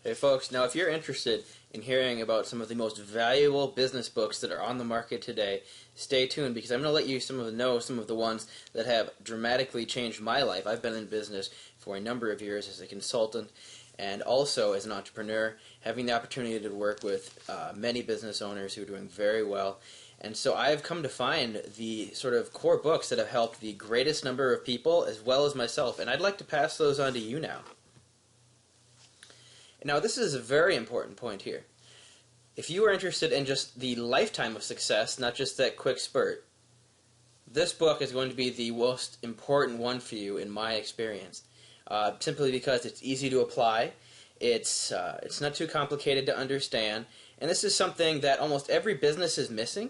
Hey folks, now if you're interested in hearing about some of the most valuable business books that are on the market today, stay tuned because I'm going to let you know some of the ones that have dramatically changed my life. I've been in business for a number of years as a consultant and also as an entrepreneur, having the opportunity to work with many business owners who are doing very well. And so I've come to find the sort of core books that have helped the greatest number of people as well as myself, and I'd like to pass those on to you now. Now, this is a very important point here. If you are interested in just the lifetime of success, not just that quick spurt, this book is going to be the most important one for you in my experience, simply because it's easy to apply, it's not too complicated to understand, and this is something that almost every business is missing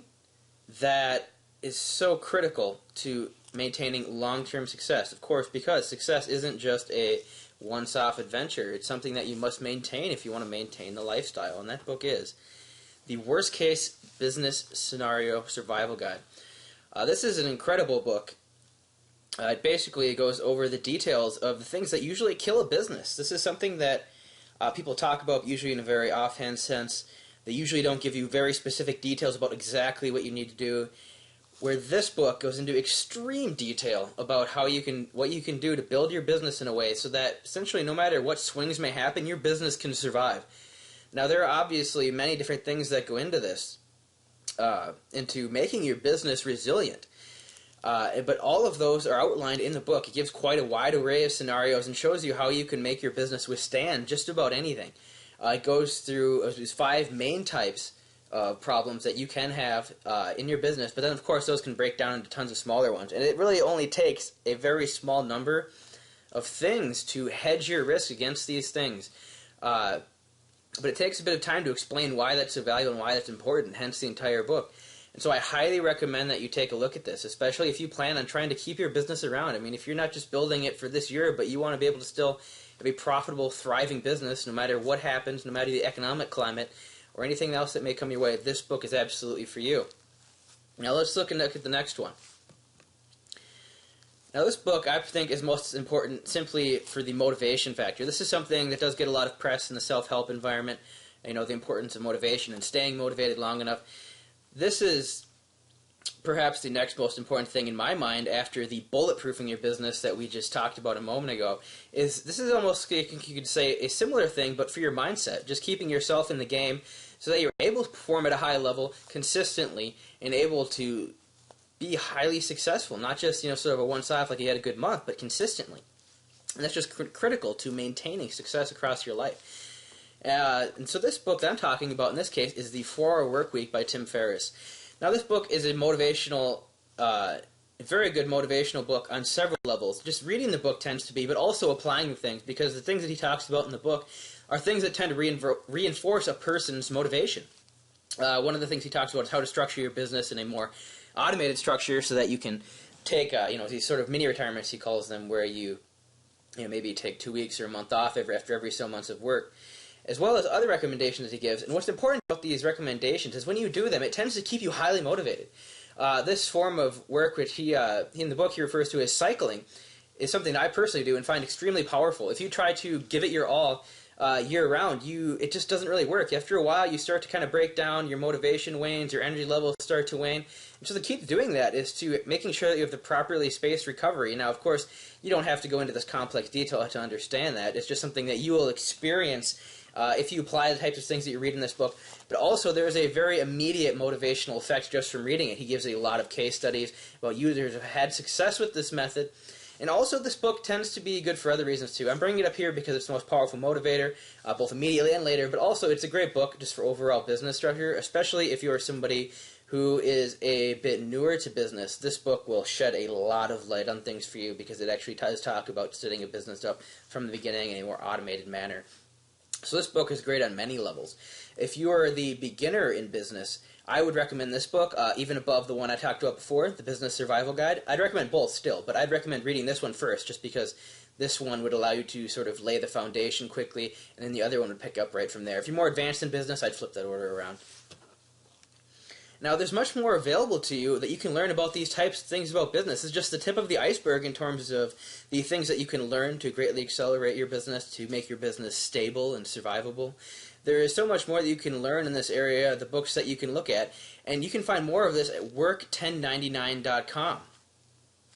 that is so critical to maintaining long-term success. Of course, because success isn't just a once-off adventure. It's something that you must maintain if you want to maintain the lifestyle, and that book is The Worst-Case Business Scenario Survival Guide. This is an incredible book. It goes over the details of the things that usually kill a business. This is something that people talk about usually in a very offhand sense. They usually don't give you very specific details about exactly what you need to do, where this book goes into extreme detail about what you can do to build your business in a way so that essentially no matter what swings may happen, your business can survive. Now, there are obviously many different things that go into this, into making your business resilient. But all of those are outlined in the book. It gives quite a wide array of scenarios and shows you how you can make your business withstand just about anything. It goes through these 5 main types of problems that you can have in your business, but then of course those can break down into tons of smaller ones. And it really only takes a very small number of things to hedge your risk against these things. But it takes a bit of time to explain why that's so valuable and why that's important, hence the entire book. And so I highly recommend that you take a look at this, especially if you plan on trying to keep your business around. I mean, if you're not just building it for this year, but you want to be able to still have a profitable, thriving business no matter what happens, no matter the economic climate, or anything else that may come your way, this book is absolutely for you. Now let's look at the next one. Now this book I think is most important simply for the motivation factor. This is something that does get a lot of press in the self-help environment, the importance of motivation and staying motivated long enough. This is perhaps the next most important thing in my mind after the bulletproofing your business that we just talked about a moment ago. This is almost, you could say, a similar thing, but for your mindset. Just keeping yourself in the game so that you're able to perform at a high level consistently and able to be highly successful. Not just, sort of a once-off like you had a good month, but consistently. And that's just critical to maintaining success across your life. And so this book that I'm talking about in this case is the 4-Hour Workweek by Tim Ferriss. Now this book is a very good motivational book on several levels. Just reading the book tends to be, but also applying the things, because the things that he talks about in the book are things that tend to reinforce a person's motivation. One of the things he talks about is how to structure your business in a more automated structure so that you can take these sort of mini retirements, he calls them, where you maybe take 2 weeks or a month off after every so months of work, as well as other recommendations he gives. And what's important about these recommendations is when you do them, it tends to keep you highly motivated. This form of work, which he in the book he refers to as cycling, is something that I personally do and find extremely powerful. If you try to give it your all year-round, it just doesn't really work. After a while, you start to kind of break down, your motivation wanes, your energy levels start to wane. And so the key to doing that is to making sure that you have the properly spaced recovery. Now, of course, you don't have to go into this complex detail to understand that. It's just something that you will experience if you apply the types of things that you read in this book. But also, there is a very immediate motivational effect just from reading it. He gives a lot of case studies about users who have had success with this method. And also, this book tends to be good for other reasons, too. I'm bringing it up here because it's the most powerful motivator, both immediately and later, but also it's a great book just for overall business structure, especially if you are somebody who is a bit newer to business. This book will shed a lot of light on things for you because it actually does talk about setting a business up from the beginning in a more automated manner. So this book is great on many levels. If you are the beginner in business, I would recommend this book, even above the one I talked about before, The Business Survival Guide. I'd recommend both still, but I'd recommend reading this one first, just because this one would allow you to sort of lay the foundation quickly, and then the other one would pick up right from there. If you're more advanced in business, I'd flip that order around. Now, there's much more available to you that you can learn about these types of things about business. It's just the tip of the iceberg in terms of the things that you can learn to greatly accelerate your business, to make your business stable and survivable. There is so much more that you can learn in this area, the books that you can look at, and you can find more of this at work1099.com.